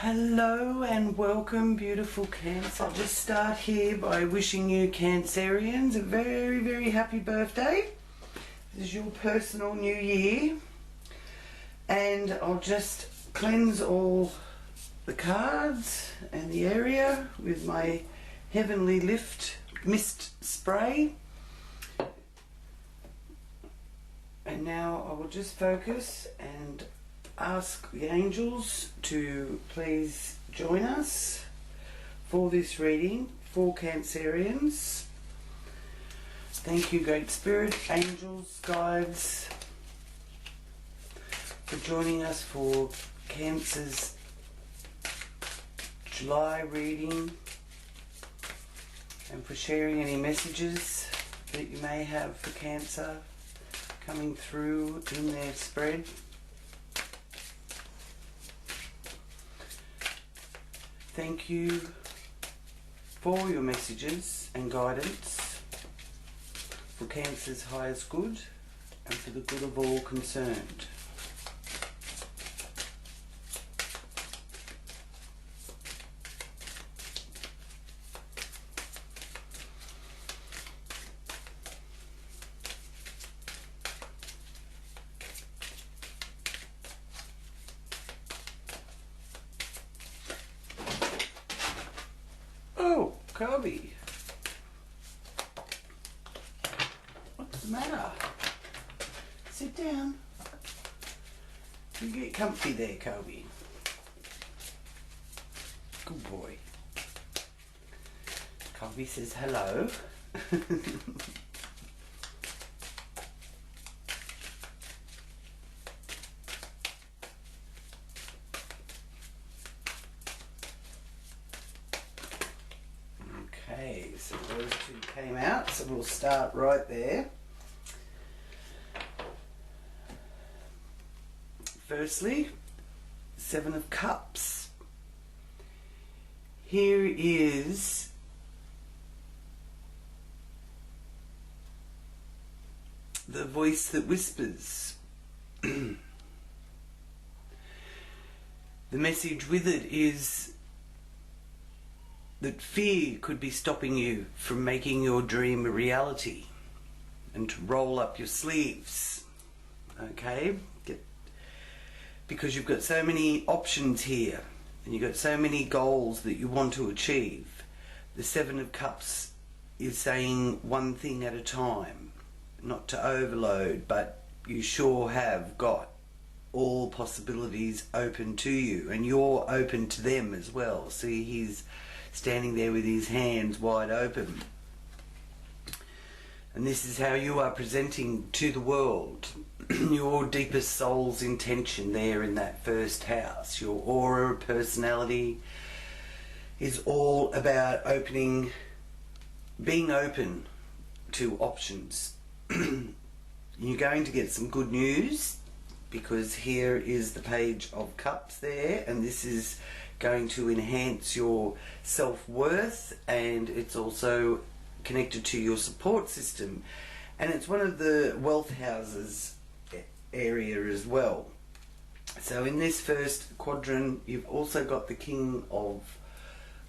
Hello and welcome, beautiful Cancer. I'll just start here by wishing you Cancerians a very, very happy birthday. This is your personal new year. And I'll just cleanse all the cards and the area with my Heavenly Lift mist spray. And now I will just focus and ask the angels to please join us for this reading for Cancerians. Thank you, Great Spirit, angels, guides, for joining us for Cancer's July reading and for sharing any messages that you may have for Cancer coming through in their spread. Thank you for your messages and guidance for Cancer's highest good and for the good of all concerned. Oh, Kobe. What's the matter? Sit down. You get comfy there, Kobe. Good boy. Kobe says hello. Okay, so those two came out, so we'll start right there. Firstly, Seven of Cups. Here is the voice that whispers. The message with it is that fear could be stopping you from making your dream a reality, and to roll up your sleeves, okay? Because you've got so many options here and you've got so many goals that you want to achieve. The Seven of Cups is saying one thing at a time, not to overload, but you sure have got all possibilities open to you, and you're open to them as well. See, he's standing there with his hands wide open. And this is how you are presenting to the world your deepest soul's intention there in that first house. Your aura, personality is all about opening, being open to options. You're going to get some good news, because here is the Page of Cups there, and this is going to enhance your self-worth, and it's also connected to your support system, and it's one of the wealth houses area as well. So in this first quadrant you've also got the King of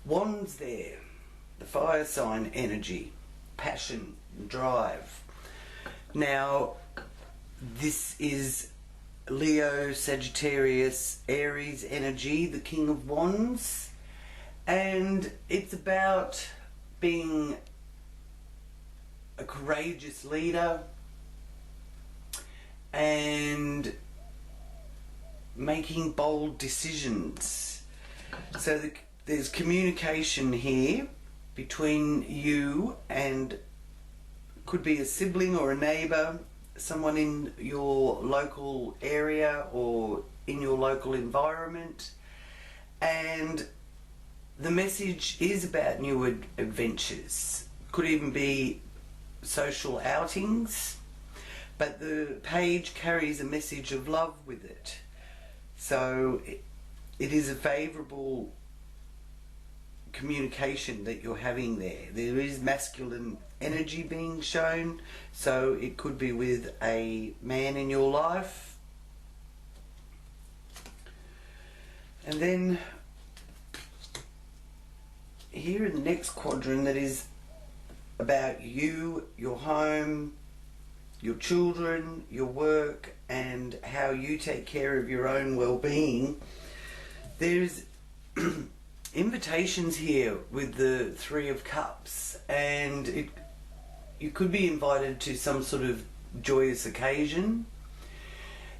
Wands there, the fire sign energy, passion, drive. Now this is Leo, Sagittarius, Aries energy, the King of Wands, and it's about being a courageous leader and making bold decisions. So there's communication here between you and, could be a sibling or a neighbour, someone in your local area or in your local environment, and the message is about new adventures. Could even be social outings, but the page carries a message of love with it. So it is a favourable communication that you're having there. There is masculine energy being shown, so it could be with a man in your life. And then here in the next quadrant that is about you, your home, your children, your work, and how you take care of your own well-being. There's invitations here with the Three of Cups, and you could be invited to some sort of joyous occasion.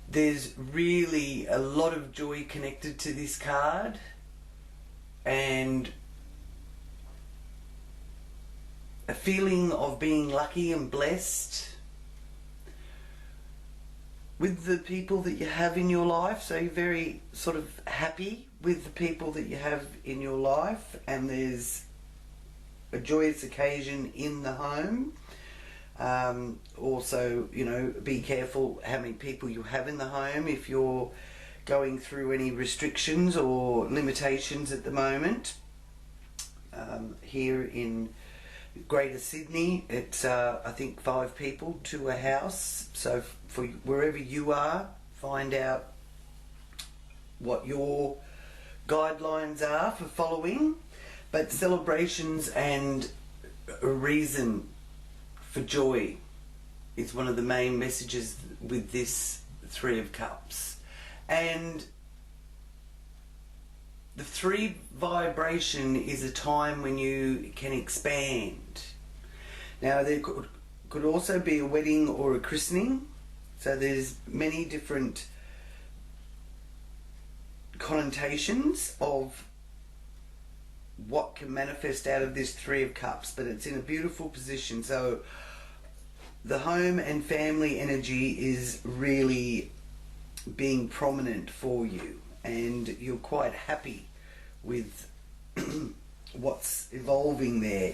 There's really a lot of joy connected to this card, and a feeling of being lucky and blessed with the people that you have in your life. So you're very sort of happy with the people that you have in your life, and there's a joyous occasion in the home. Also, you know, be careful how many people you have in the home if you're going through any restrictions or limitations at the moment. Here in Greater Sydney, it's I think 5 people to a house. So for wherever you are, find out what your guidelines are for following. But celebrations and a reason for joy is one of the main messages with this Three of Cups. And the 3 vibration is a time when you can expand. Now there could also be a wedding or a christening, so there's many different connotations of what can manifest out of this Three of Cups, but it's in a beautiful position. So the home and family energy is really being prominent for you, and you're quite happy with what's evolving there.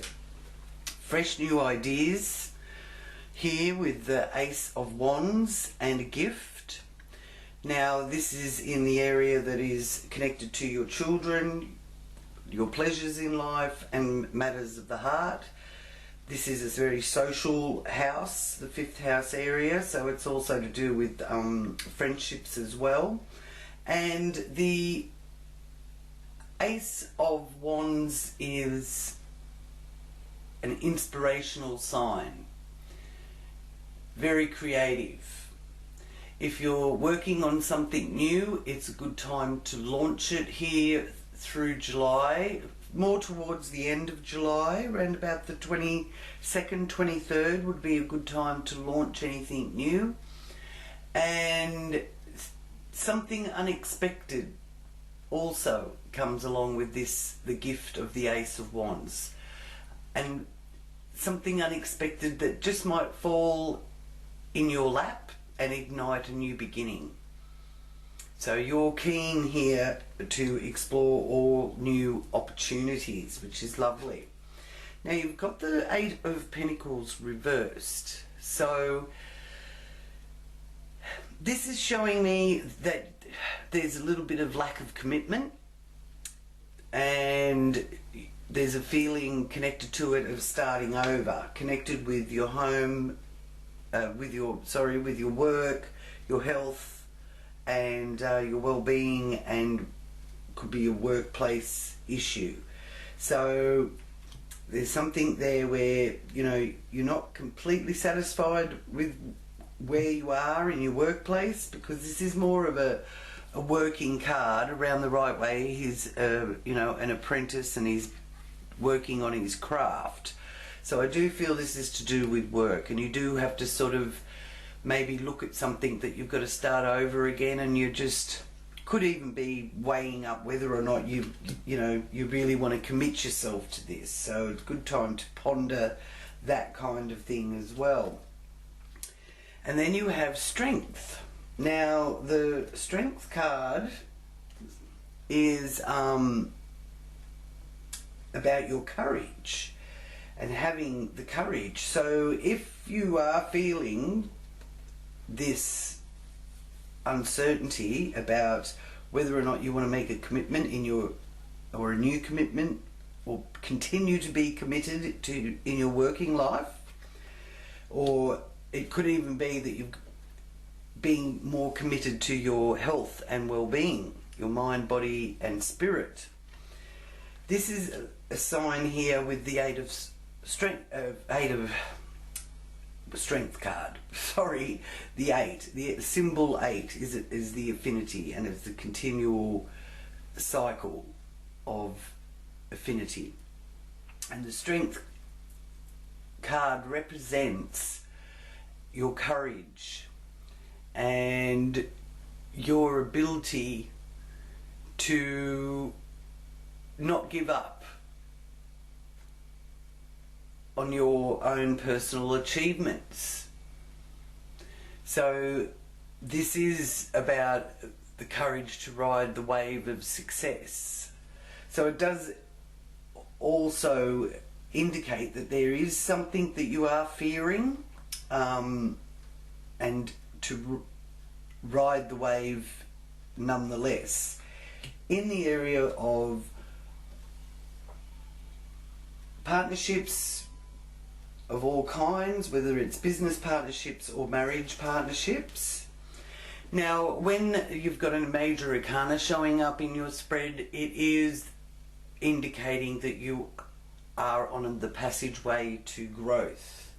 Fresh new ideas here with the Ace of Wands and a gift. Now this is in the area that is connected to your children, your pleasures in life, and matters of the heart. This is a very social house, the 5th house area, so it's also to do with friendships as well. And the Ace of Wands is an inspirational sign, very creative. If you're working on something new, it's a good time to launch it here through July, more towards the end of July, around about the 22nd, 23rd would be a good time to launch anything new. And something unexpected also comes along with this, the gift of the Ace of Wands. And something unexpected that just might fall in your lap and ignite a new beginning. So you're keen here to explore all new opportunities, which is lovely. Now you've got the 8 of Pentacles reversed. So this is showing me that there's a little bit of lack of commitment, and there's a feeling connected to it of starting over, connected with your home, with your work, your health, and your well-being, and could be a workplace issue. So there's something there where, you know, you're not completely satisfied with where you are in your workplace, because this is more of a working card around the right way. He's you know, an apprentice, and he's working on his craft. So I do feel this is to do with work, and you do have to sort of maybe look at something that you've got to start over again, and you just could even be weighing up whether or not you really want to commit yourself to this. So it's a good time to ponder that kind of thing as well. And then you have Strength. Now the Strength card is about your courage and having the courage. So if you are feeling this uncertainty about whether or not you want to make a commitment or a new commitment, or continue to be committed to in your working life, or it could even be that you've been more committed to your health and well-being, your mind, body and spirit. This is a sign here with the Eight of Strength card. Sorry, the 8. The symbol 8 is the affinity, and it's the continual cycle of affinity. And the Strength card represents your courage and your ability to not give up on your own personal achievements. So this is about the courage to ride the wave of success. So it does also indicate that there is something that you are fearing, and to ride the wave nonetheless. In the area of partnerships of all kinds, whether it's business partnerships or marriage partnerships. Now, when you've got a major arcana showing up in your spread, it is indicating that you are on the passageway to growth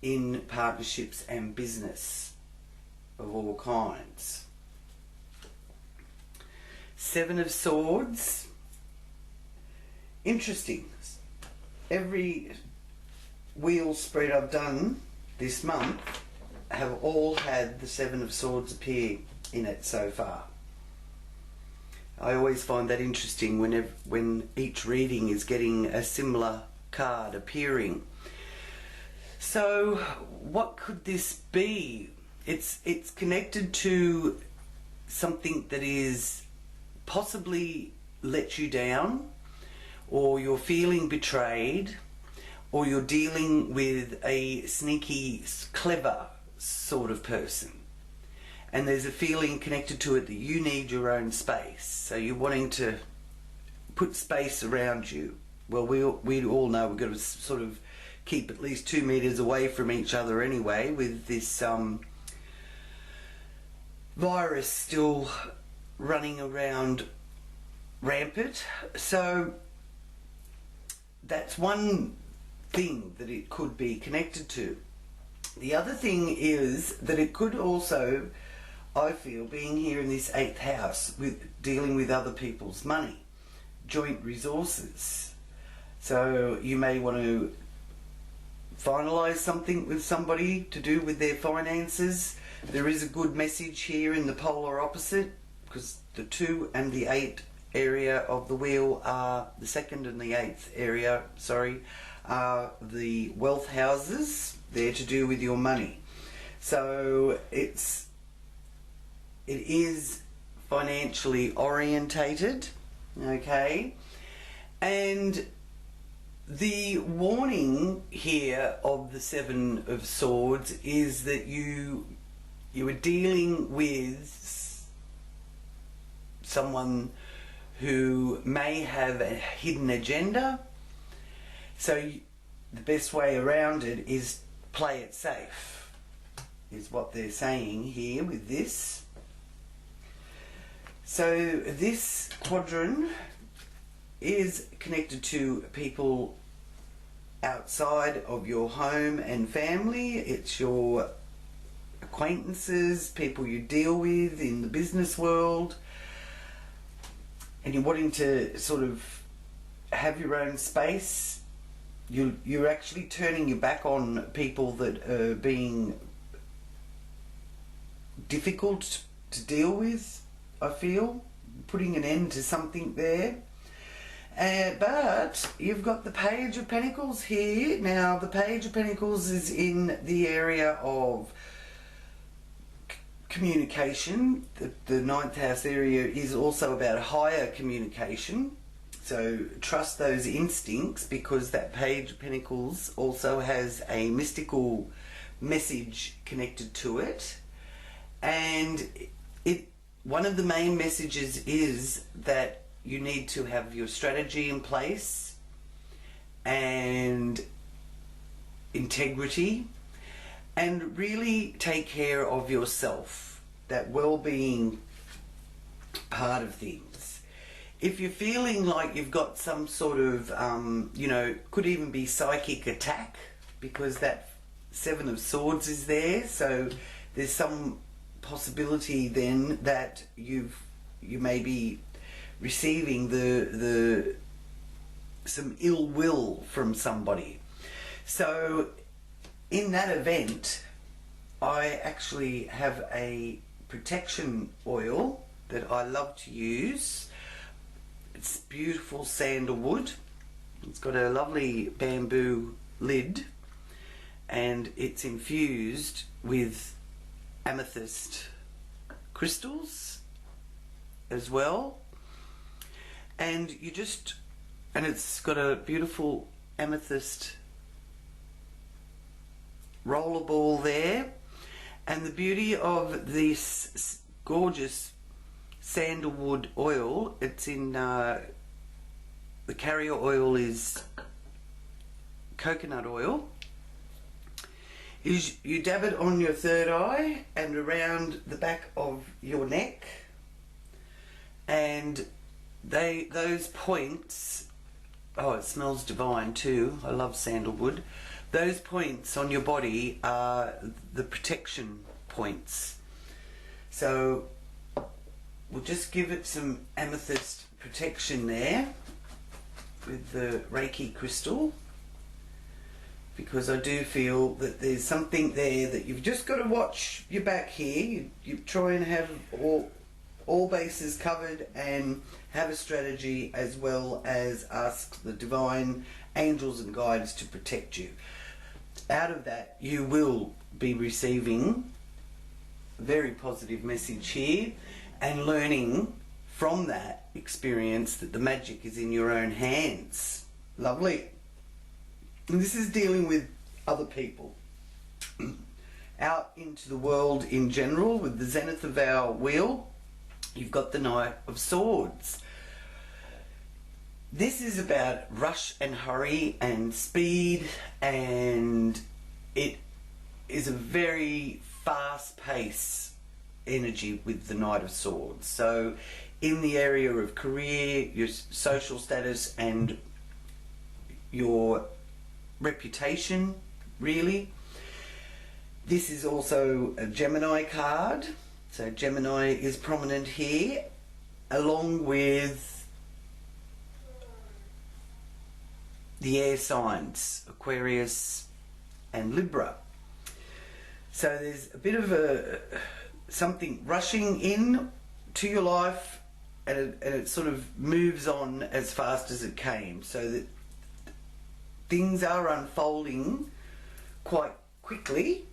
in partnerships and business of all kinds. 7 of Swords. Interesting. Every wheel spread I've done this month have all had the 7 of Swords appear in it so far. I always find that interesting when each reading is getting a similar card appearing. So what could this be? It's connected to something that is possibly let you down, or you're feeling betrayed, or you're dealing with a sneaky, clever sort of person. And there's a feeling connected to it that you need your own space. So you're wanting to put space around you. Well, we all know we've got to sort of keep at least 2 meters away from each other anyway, with this virus still running around rampant. So that's one thing that it could be connected to. The other thing is that it could also, I feel, being here in this 8th house, with dealing with other people's money, joint resources. So you may want to finalise something with somebody to do with their finances. There is a good message here in the polar opposite, because the 2 and the 8 area of the wheel are, the 2nd and the 8th area, sorry, are the wealth houses. They're to do with your money. So it is financially orientated, okay? And the warning here of the 7 of Swords is that you are dealing with someone who may have a hidden agenda. So the best way around it is play it safe, is what they're saying here with this. So this quadrant is connected to people outside of your home and family. It's your acquaintances, people you deal with in the business world, and you're wanting to sort of have your own space. You're actually turning your back on people that are being difficult to deal with, I feel, putting an end to something there. But you've got the Page of Pentacles here. Now, the Page of Pentacles is in the area of communication. The 9th house area is also about higher communication. So trust those instincts, because that Page of Pentacles also has a mystical message connected to it. And one of the main messages is that you need to have your strategy in place and integrity, and really take care of yourself, that well-being part of things. if you're feeling like you've got some sort of, you know, could even be psychic attack, because that Seven of Swords is there, so there's some possibility then that you may be receiving some ill will from somebody. So in that event, I actually have a protection oil that I love to use. It's beautiful sandalwood. It's got a lovely bamboo lid, and it's infused with amethyst crystals as well. And it's got a beautiful amethyst roller ball there. And the beauty of this gorgeous sandalwood oil, it's in the carrier oil is coconut oil, is you dab it on your third eye and around the back of your neck, and those points, oh, it smells divine too, I love sandalwood. Those points on your body are the protection points. So we'll just give it some amethyst protection there with the Reiki crystal, because I do feel that there's something there that you've just got to watch your back here. You try and have all bases covered and have a strategy, as well as ask the divine angels and guides to protect you. Out of that, you will be receiving a very positive message here, and learning from that experience that the magic is in your own hands. Lovely. And this is dealing with other people. Out into the world in general, with the zenith of our wheel, you've got the Knight of Swords. This is about rush and hurry and speed, and it is a very fast-paced energy with the Knight of Swords. So in the area of career, your social status and your reputation, really. This is also a Gemini card, so Gemini is prominent here, along with the air signs, Aquarius and Libra. So there's a bit of something rushing in to your life, and it sort of moves on as fast as it came, so that things are unfolding quite quickly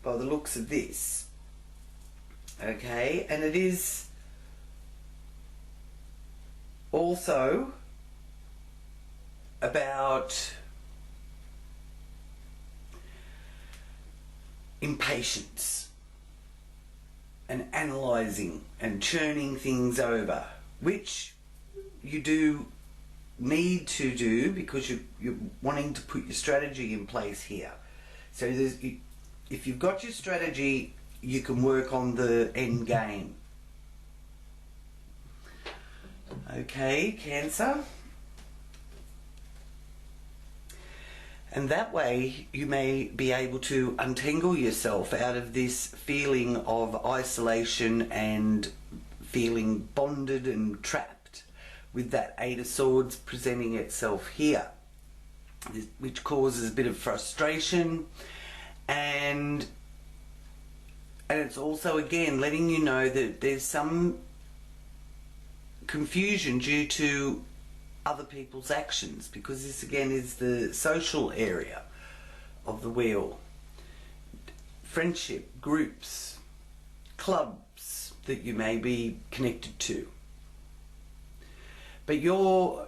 by the looks of this. Okay, and it is also about impatience and analysing and churning things over, which you do need to do because you're wanting to put your strategy in place here. So if you've got your strategy, you can work on the end game. Okay, Cancer. And that way you may be able to untangle yourself out of this feeling of isolation and feeling bonded and trapped with that Eight of Swords presenting itself here, which causes a bit of frustration, and it's also again letting you know that there's some confusion due to other people's actions, because this again is the social area of the wheel. Friendship, groups, clubs that you may be connected to. But you're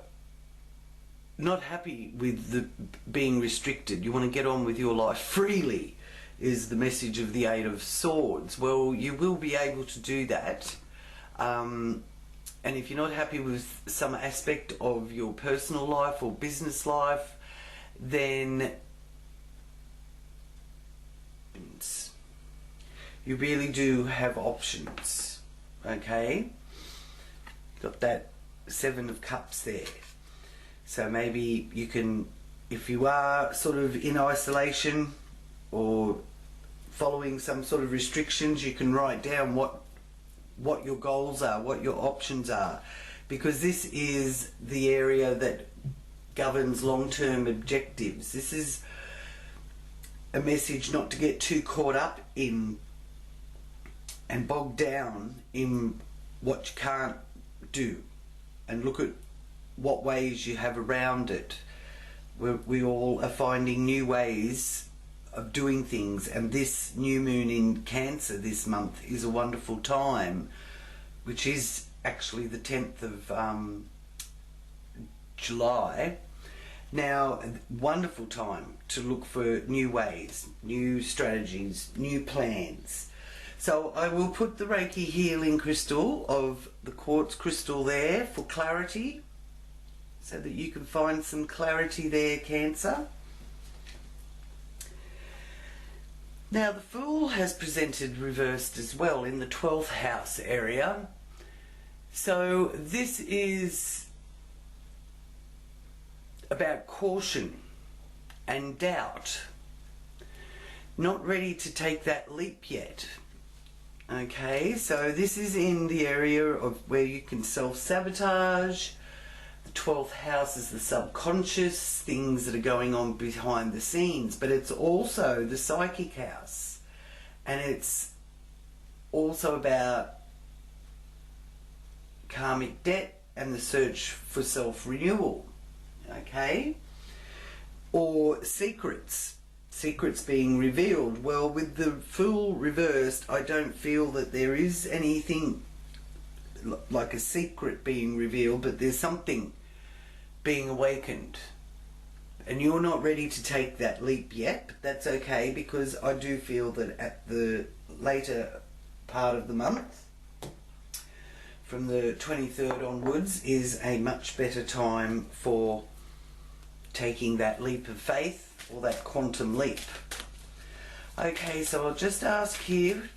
not happy with being restricted. You want to get on with your life freely, is the message of the Eight of Swords. Well, you will be able to do that. And if you're not happy with some aspect of your personal life or business life, then you really do have options. Okay? Got that Seven of Cups there. So maybe you can, if you are sort of in isolation or following some sort of restrictions, you can write down what your goals are, what your options are, because this is the area that governs long-term objectives. This is a message not to get too caught up in and bogged down in what you can't do, and look at what ways you have around it. We all are finding new ways of doing things, and this new moon in Cancer this month is a wonderful time, which is actually the 10th of July. Now, a wonderful time to look for new ways, new strategies, new plans. So I will put the Reiki healing crystal of the quartz crystal there for clarity, so that you can find some clarity there, Cancer. Now, the Fool has presented reversed as well in the 12th house area. So this is about caution and doubt. Not ready to take that leap yet. Okay, so this is in the area of where you can self-sabotage. The 12th house is the subconscious, things that are going on behind the scenes, but it's also the psychic house, and it's also about karmic debt and the search for self-renewal, okay? Or secrets being revealed. Well, with the Fool reversed, I don't feel that there is anything like a secret being revealed, but there's something being awakened, and you're not ready to take that leap yet, but that's okay, because I do feel that at the later part of the month, from the 23rd onwards, is a much better time for taking that leap of faith, or that quantum leap. Okay, so I'll just ask here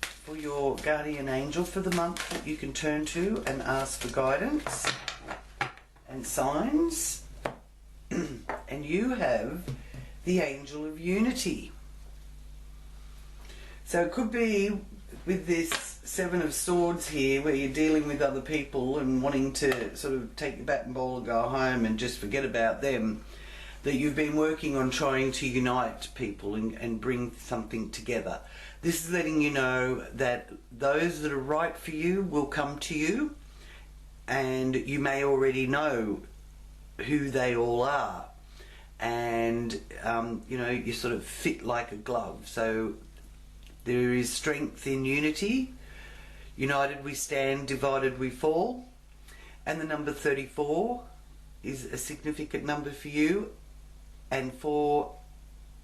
for your guardian angel for the month that you can turn to and ask for guidance and signs. And you have the Angel of Unity. So it could be with this Seven of Swords here, where you're dealing with other people and wanting to sort of take your bat and ball and go home and just forget about them, that you've been working on trying to unite people and bring something together. This is letting you know that those that are right for you will come to you, and you may already know who they all are, and you know, you sort of fit like a glove. So there is strength in unity. United we stand, divided we fall. And the number 34 is a significant number for you, and 4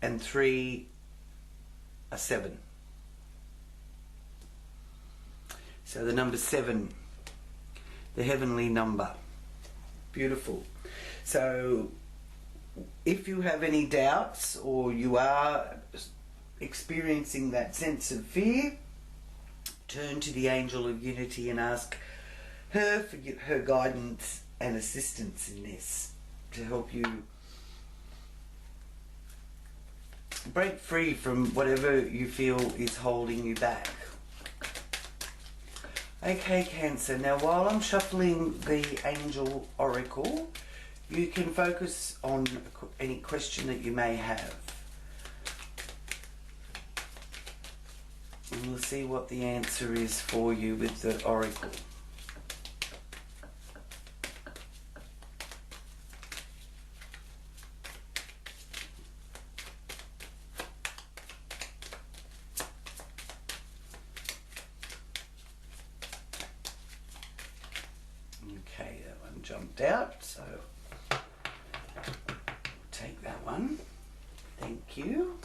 and 3 are 7. So the number 7, the heavenly number. Beautiful. So if you have any doubts, or you are experiencing that sense of fear, turn to the Angel of Unity and ask her for her guidance and assistance in this, to help you break free from whatever you feel is holding you back. Okay, Cancer, now while I'm shuffling the Angel Oracle, you can focus on any question that you may have. And we'll see what the answer is for you with the Oracle. Okay, that one jumped out, so take that one. Thank you.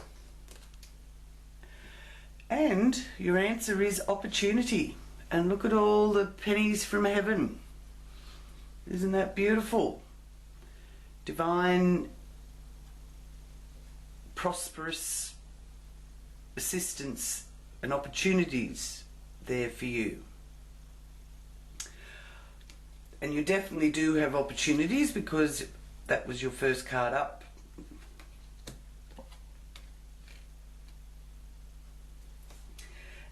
And your answer is opportunity. And look at all the pennies from heaven. Isn't that beautiful? Divine, prosperous assistance and opportunities there for you. And you definitely do have opportunities because that was your first card up.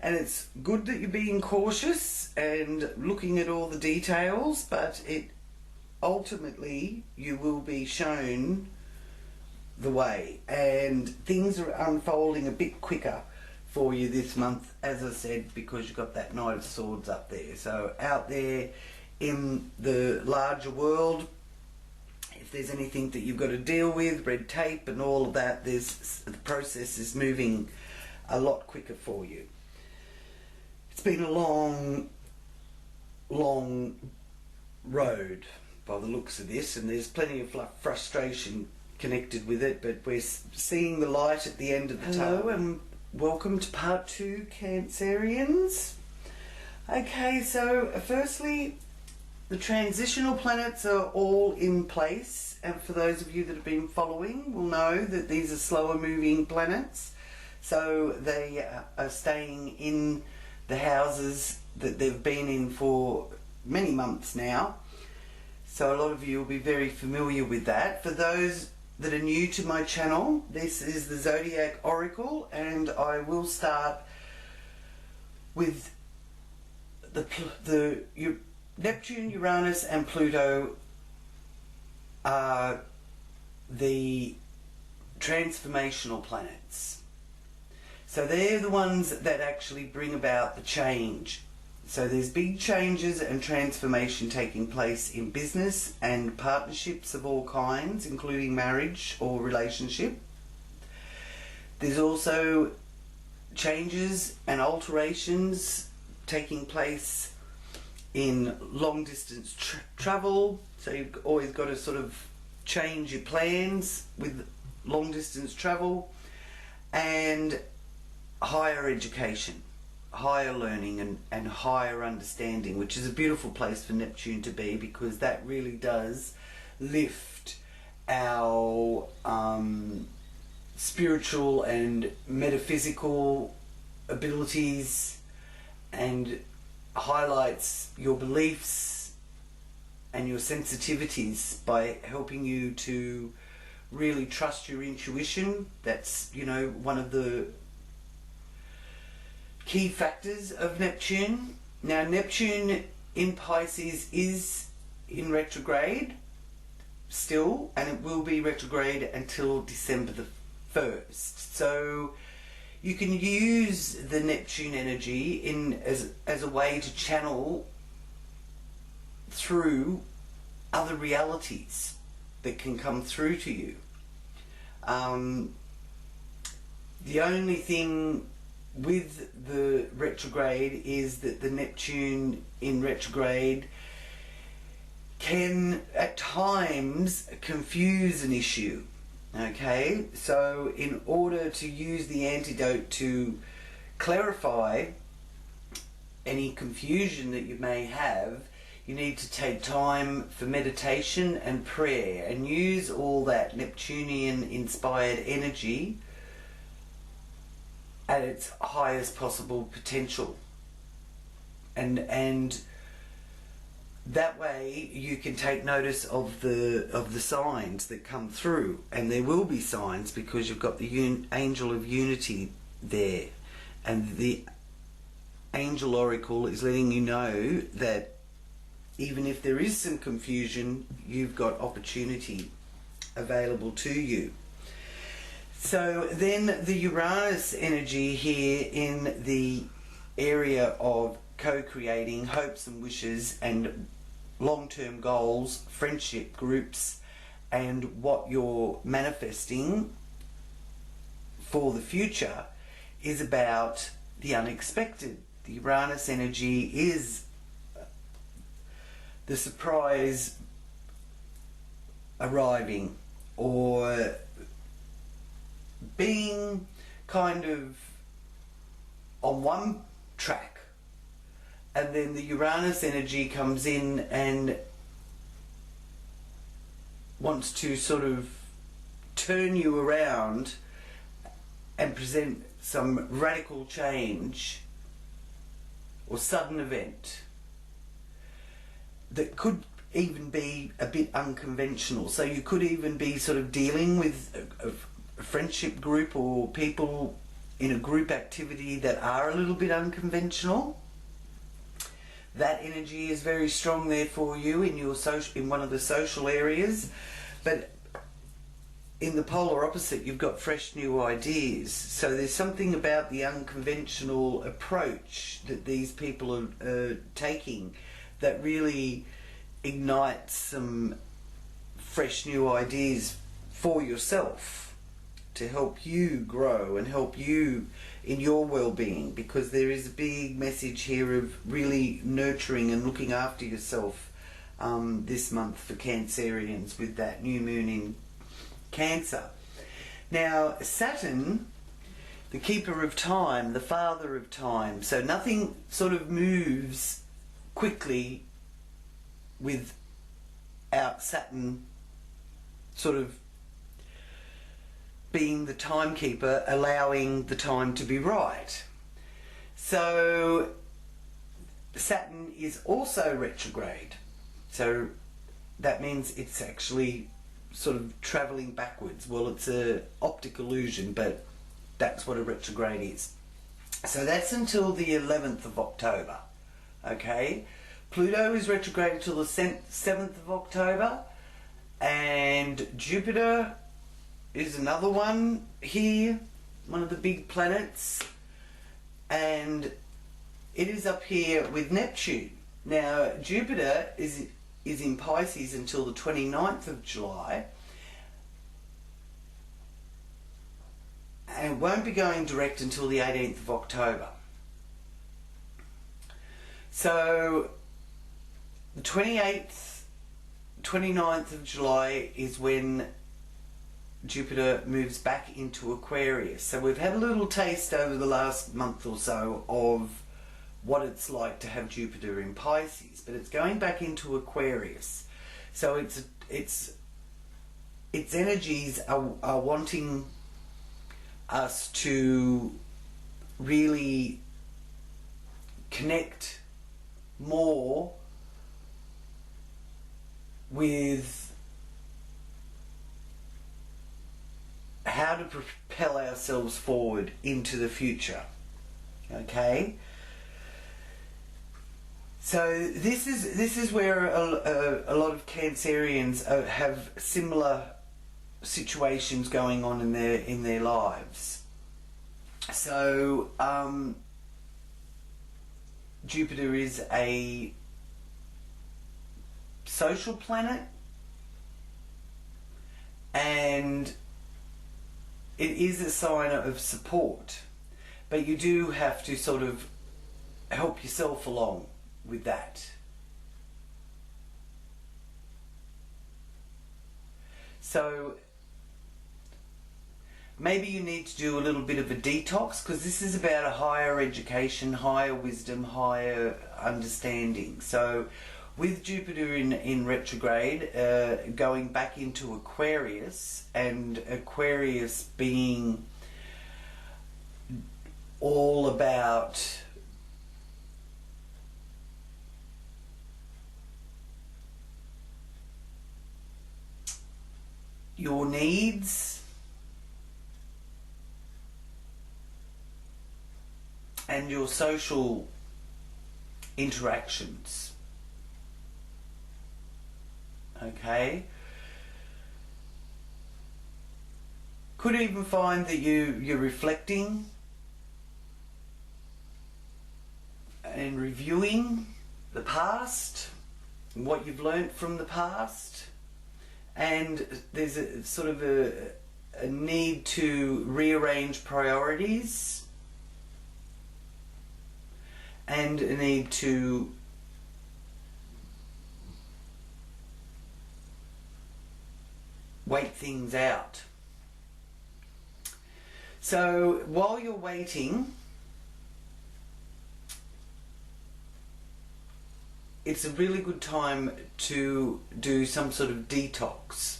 And it's good that you're being cautious and looking at all the details, but ultimately you will be shown the way, and things are unfolding a bit quicker for you this month, as I said, because you've got that Knight of Swords up there. So out there in the larger world, if there's anything that you've got to deal with, red tape and all of that, the process is moving a lot quicker for you. It's been a long road by the looks of this, and there's plenty of frustration connected with it, but we're seeing the light at the end of the tunnel. Hello and welcome to part 2, Cancerians. Okay, so firstly, the transitional planets are all in place, and for those of you that have been following will know that these are slower moving planets, so they are staying in the houses that they've been in for many months now. So a lot of you will be very familiar with that. For those that are new to my channel, this is the Zodiac Oracle, and I will start with the Neptune, Uranus and Pluto are the transformational planets. So they're the ones that actually bring about the change. So there's big changes and transformation taking place in business and partnerships of all kinds, including marriage or relationship. There's also changes and alterations taking place in long distance travel. So you've always got to sort of change your plans with long distance travel, and higher education, higher learning and higher understanding, which is a beautiful place for Neptune to be, because that really does lift our spiritual and metaphysical abilities and highlights your beliefs and your sensitivities by helping you to really trust your intuition. That's, you know, one of the key factors of Neptune. Now, Neptune in Pisces is in retrograde still, and it will be retrograde until December the 1st. So you can use the Neptune energy as a way to channel through other realities that can come through to you. The only thing with the retrograde is that the Neptune in retrograde can at times confuse an issue. Okay, so in order to use the antidote to clarify any confusion that you may have, you need to take time for meditation and prayer and use all that Neptunian inspired energy at its highest possible potential, and that way you can take notice of the signs that come through, and there will be signs because you've got the angel of unity there, and the angel oracle is letting you know that even if there is some confusion, you've got opportunity available to you. So then the Uranus energy here in the area of co-creating hopes and wishes and long-term goals, friendship groups, and what you're manifesting for the future is about the unexpected. The Uranus energy is the surprise arriving, or being kind of on one track, and then the Uranus energy comes in and wants to sort of turn you around and present some radical change or sudden event that could even be a bit unconventional. So you could even be sort of dealing with a friendship group or people in a group activity that are a little bit unconventional. That energy is very strong there for you in your in one of the social areas. But in the polar opposite, you've got fresh new ideas. So there's something about the unconventional approach that these people are taking that really ignites some fresh new ideas for yourself to help you grow and help you in your well-being, because there is a big message here of really nurturing and looking after yourself this month for Cancerians with that new moon in Cancer. Now Saturn, the keeper of time, the father of time, so nothing sort of moves quickly without Saturn sort of being the timekeeper, allowing the time to be right. So Saturn is also retrograde, so that means it's actually sort of travelling backwards. Well, it's an optic illusion, but that's what a retrograde is. So that's until the 11th of October. Okay, Pluto is retrograde until the 7th of October, and Jupiter is another one here, one of the big planets, and it is up here with Neptune. Now Jupiter is in Pisces until the 29th of July, and won't be going direct until the 18th of October. So the 28th, 29th of July is when Jupiter moves back into Aquarius. So we've had a little taste over the last month or so of what it's like to have Jupiter in Pisces, but it's going back into Aquarius. So its energies are wanting us to really connect more with how to propel ourselves forward into the future. Okay, so this is where a lot of Cancerians have similar situations going on in their lives. So Jupiter is a social planet, and it is a sign of support, but you do have to sort of help yourself along with that. So maybe you need to do a little bit of a detox, because this is about a higher education, higher wisdom, higher understanding. So with Jupiter in retrograde, going back into Aquarius, and Aquarius being all about your needs and your social interactions. Okay, could even find that you're reflecting and reviewing the past, what you've learnt from the past, and there's a sort of a need to rearrange priorities and a need to wait things out. So while you're waiting, it's a really good time to do some sort of detox,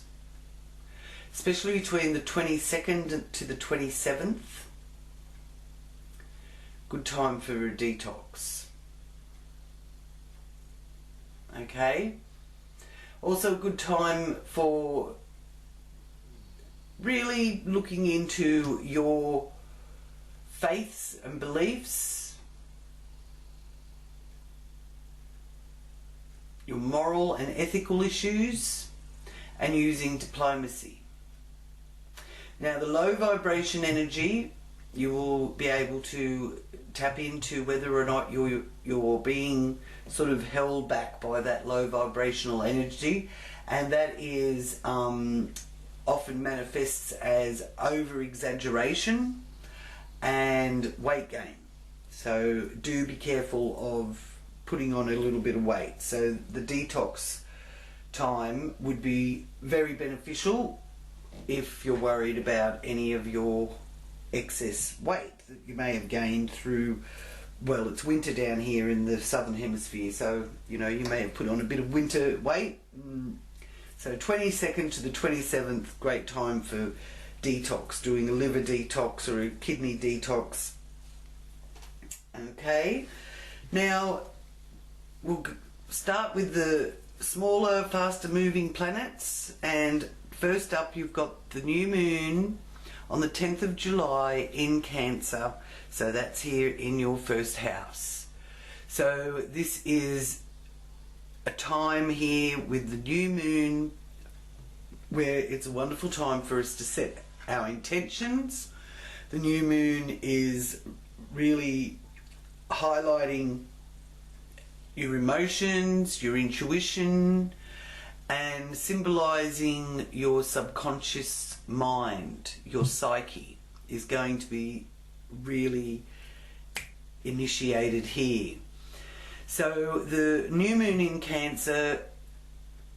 especially between the 22nd to the 27th. Good time for a detox. Okay, Also a good time for really looking into your faiths and beliefs, your moral and ethical issues, and using diplomacy. Now, the low vibration energy, you will be able to tap into whether or not you're being sort of held back by that low vibrational energy, and that is often manifests as over exaggeration and weight gain. So do be careful of putting on a little bit of weight. So the detox time would be very beneficial if you're worried about any of your excess weight that you may have gained through, well, it's winter down here in the southern hemisphere, so you know you may have put on a bit of winter weight. So 22nd to the 27th, great time for detox, doing a liver detox or a kidney detox. Okay, now we'll start with the smaller, faster moving planets, and first up you've got the new moon on the 10th of July in Cancer, so that's here in your first house. So this is a time here with the new moon where it's a wonderful time for us to set our intentions. The new moon is really highlighting your emotions, your intuition, and symbolizing your subconscious mind. Your psyche is going to be really initiated here. So the new moon in Cancer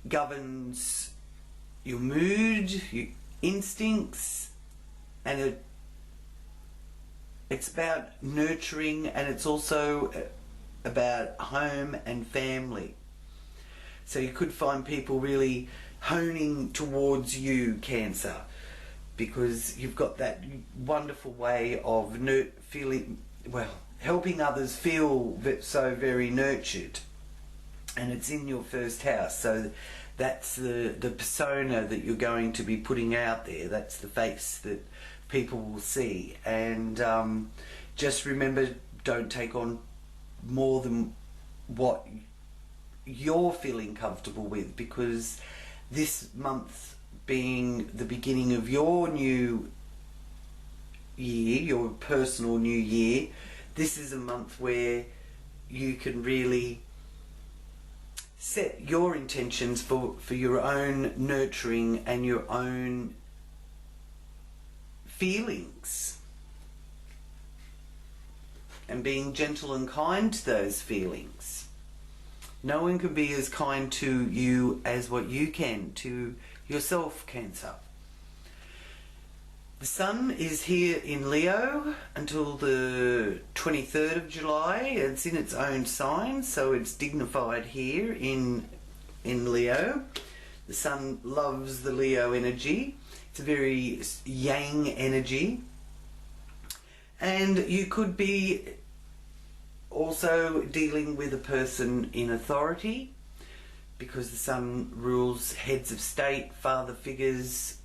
governs your mood, your instincts, and it's about nurturing, and it's also about home and family. So you could find people really honing towards you, Cancer, because you've got that wonderful way of helping others feel so very nurtured, and it's in your first house. So that's the persona that you're going to be putting out there. That's the face that people will see. And just remember, don't take on more than what you're feeling comfortable with, because this month being the beginning of your new year, your personal new year, this is a month where you can really set your intentions for your own nurturing and your own feelings, and being gentle and kind to those feelings. No one can be as kind to you as what you can to yourself, Cancer. The sun is here in Leo until the 23rd of July. It's in its own sign, so it's dignified here in Leo. The sun loves the Leo energy. It's a very yang energy. And you could be also dealing with a person in authority, because the sun rules heads of state, father figures,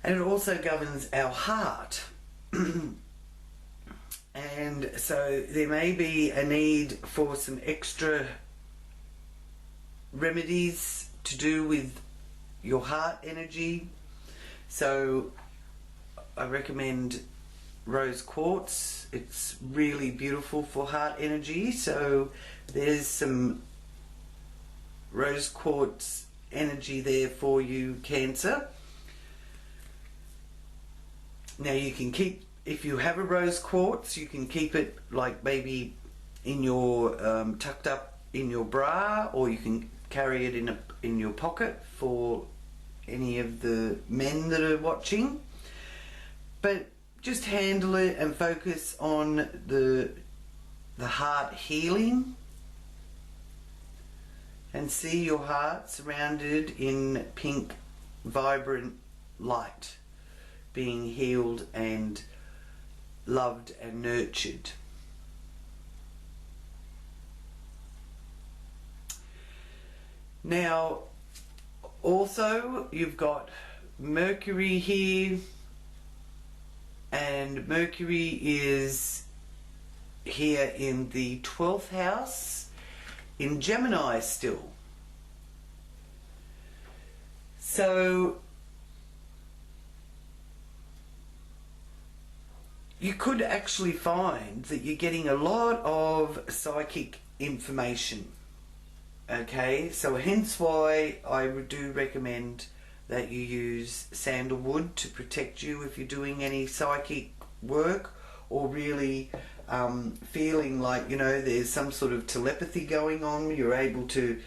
and it also governs our heart. And so there may be a need for some extra remedies to do with your heart energy. So I recommend rose quartz. It's really beautiful for heart energy. So there's some rose quartz energy there for you, Cancer. Now you can keep, if you have a rose quartz, you can keep it like maybe in your tucked up in your bra, or you can carry it in your pocket for any of the men that are watching. But just handle it and focus on the heart healing, and see your heart surrounded in pink, vibrant light, being healed and loved and nurtured. Now, also, you've got Mercury here, and Mercury is here in the 12th house in Gemini still. So you could actually find that you're getting a lot of psychic information. Okay, so hence why I do recommend that you use sandalwood to protect you if you're doing any psychic work, or really feeling like, you know, there's some sort of telepathy going on. You're able to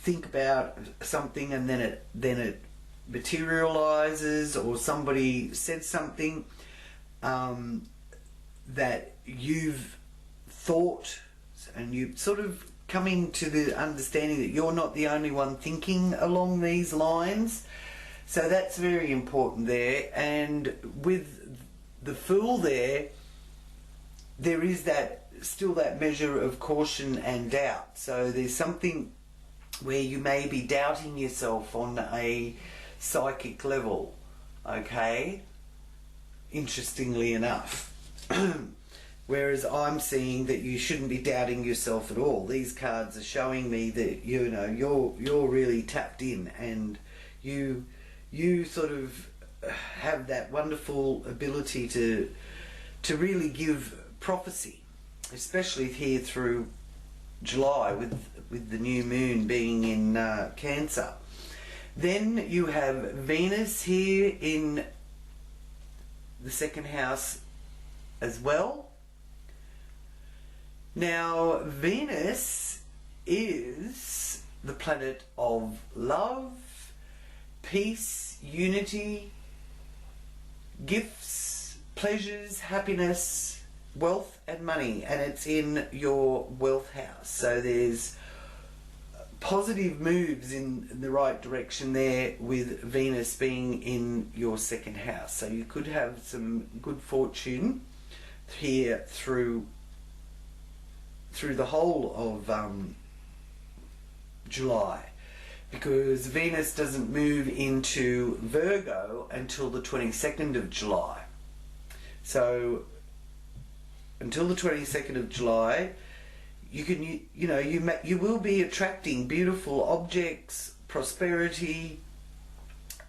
think about something and then it materializes, or somebody said something that you've thought, and you sort of coming to the understanding that you're not the only one thinking along these lines. So that's very important there. And with the Fool there is that still that measure of caution and doubt. So there's something where you may be doubting yourself on a psychic level, okay? Interestingly enough. Whereas I'm seeing that you shouldn't be doubting yourself at all. These cards are showing me that, you know, you're really tapped in, and you sort of have that wonderful ability to really give prophecy, especially here through July with the new moon being in Cancer. Then you have Venus here in the 2nd house as well. Now, Venus is the planet of love, peace, unity, gifts, pleasures, happiness, wealth and money, and it's in your wealth house. So there's positive moves in the right direction there with Venus being in your 2nd house. So you could have some good fortune here through the whole of July, because Venus doesn't move into Virgo until the 22nd of July. So until the 22nd of July, you can, you will be attracting beautiful objects, prosperity,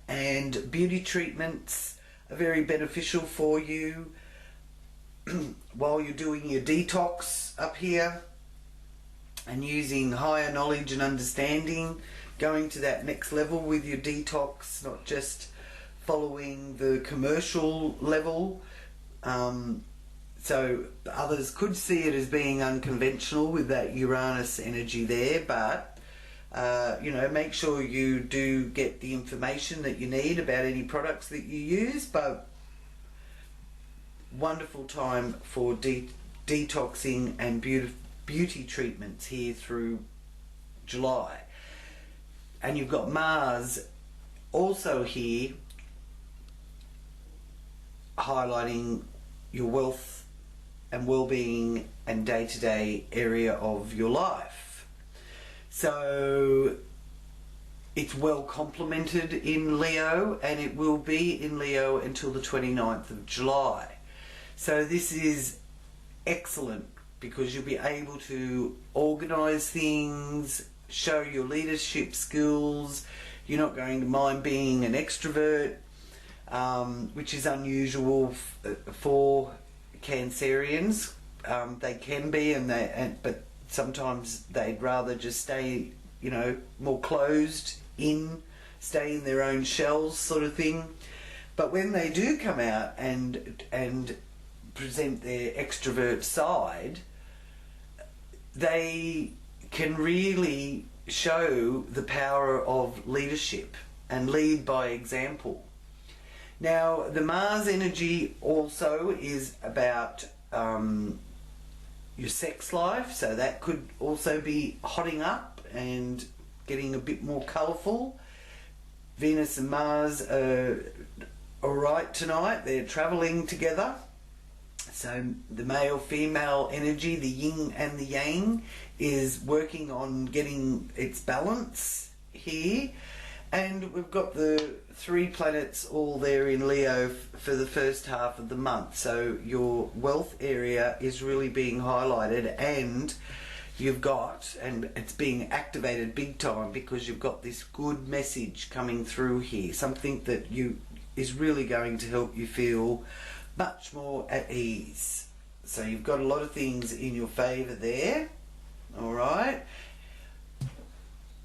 and beauty treatments are very beneficial for you while you're doing your detox up here and using higher knowledge and understanding, going to that next level with your detox, not just following the commercial level. So others could see it as being unconventional with that Uranus energy there, but make sure you do get the information that you need about any products that you use. But wonderful time for detoxing and beauty treatments here through July. And you've got Mars also here highlighting your wealth and well-being and day-to-day area of your life. So it's well complemented in Leo, and it will be in Leo until the 29th of July. So this is excellent because you'll be able to organise things, show your leadership skills. You're not going to mind being an extrovert, which is unusual for Cancerians. They can be, but sometimes they'd rather just stay, more closed in, stay in their own shells, sort of thing. But when they do come out and present their extrovert side, they can really show the power of leadership and lead by example. Now, the Mars energy also is about your sex life, so that could also be hotting up and getting a bit more colourful. Venus and Mars are alright tonight, they're travelling together. So the male-female energy, the yin and the yang, is working on getting its balance here, and we've got the 3 planets all there in Leo for the first half of the month. So your wealth area is really being highlighted, and you've got, and it's being activated big time because you've got this good message coming through here, something that is really going to help you feel much more at ease. So you've got a lot of things in your favour there. All right.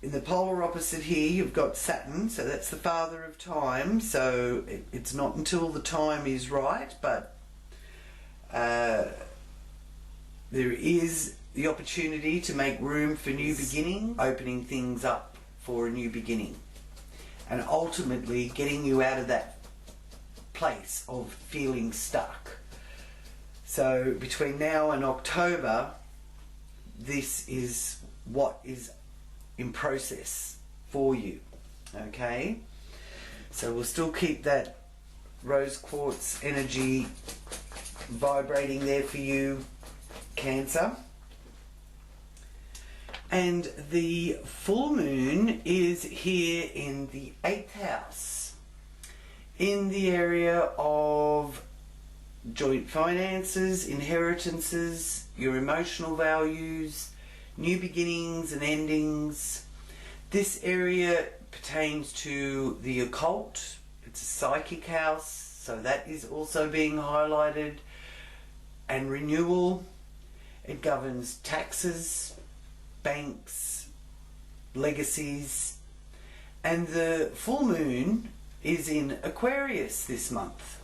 In the polar opposite here, you've got Saturn, so that's the father of time. So it's not until the time is right, but there is the opportunity to make room for new beginnings, opening things up for a new beginning, and ultimately getting you out of that place of feeling stuck. So between now and October, this is what is in process for you. Okay, so we'll still keep that rose quartz energy vibrating there for you, Cancer. And the full moon is here in the 8th house, in the area of joint finances, inheritances, your emotional values, new beginnings and endings. This area pertains to the occult. It's a psychic house, so that is also being highlighted. And renewal. It governs taxes, banks, legacies. And the full moon is in Aquarius this month.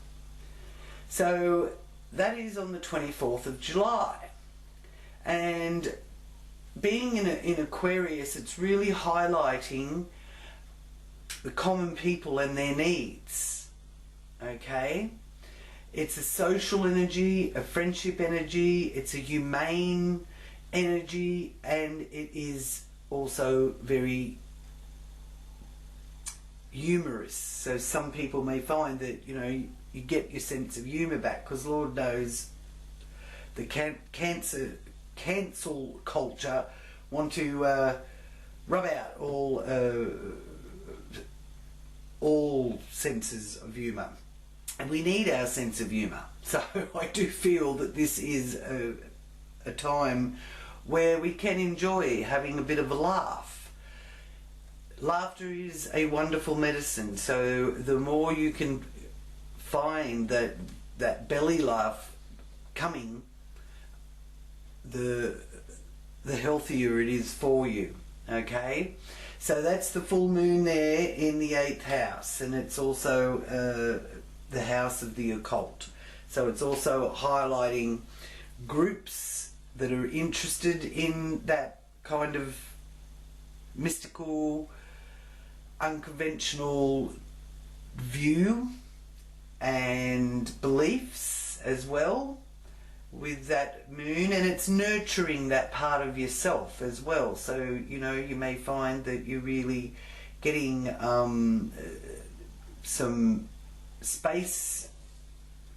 So that is on the 24th of July. And being in Aquarius, it's really highlighting the common people and their needs. Okay? It's a social energy, a friendship energy, it's a humane energy, and it is also very humorous. So some people may find that, you know, you get your sense of humour back, because Lord knows the cancel culture want to rub out all senses of humour, and we need our sense of humour. So I do feel that this is a time where we can enjoy having a bit of a laugh. Laughter is a wonderful medicine, so the more you can find that belly laugh coming, the healthier it is for you. Okay, so that's the full moon there in the 8th house, and it's also the house of the occult. So it's also highlighting groups that are interested in that kind of mystical, unconventional view and beliefs as well with that moon, and it's nurturing that part of yourself as well. So, you know, you may find that you're really getting some space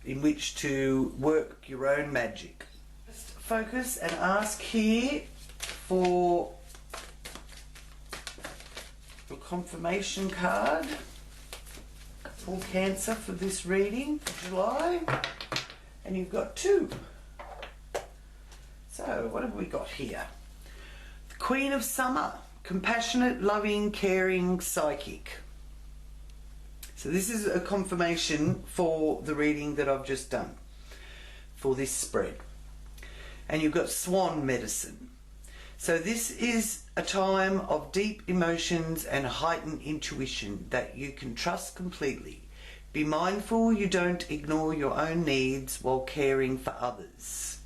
in which to work your own magic. Just focus and ask here for your confirmation card for Cancer for this reading for July, and you've got 2. So what have we got here? The Queen of Summer, compassionate, loving, caring, psychic. So this is a confirmation for the reading that I've just done for this spread. And you've got Swan Medicine. So this is a time of deep emotions and heightened intuition that you can trust completely. Be mindful you don't ignore your own needs while caring for others.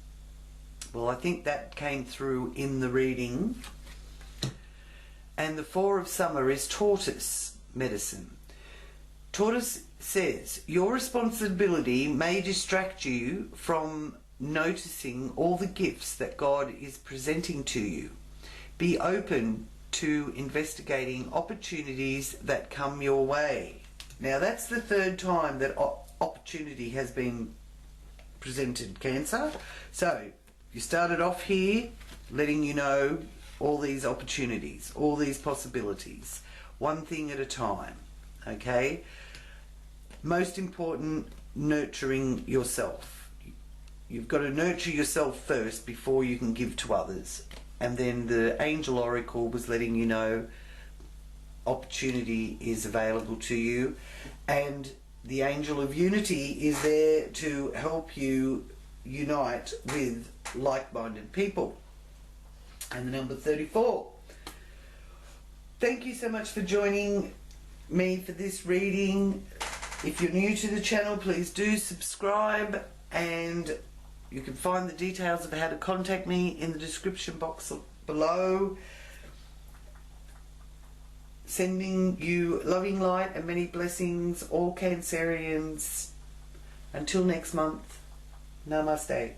Well, I think that came through in the reading. And the 4 of Summer is Tortoise Medicine. Tortoise says, your responsibility may distract you from noticing all the gifts that God is presenting to you. Be open to investigating opportunities that come your way. Now that's the 3rd time that opportunity has been presented, Cancer. So you started off here letting you know all these opportunities, all these possibilities. one thing at a time, okay? Most important, nurturing yourself. You've got to nurture yourself first before you can give to others. And then the angel oracle was letting you know opportunity is available to you, and the angel of unity is there to help you unite with like-minded people. And the number 34. Thank you so much for joining me for this reading. If you're new to the channel, please do subscribe, and you can find the details of how to contact me in the description box below. Sending you loving light and many blessings, all Cancerians. Until next month, namaste.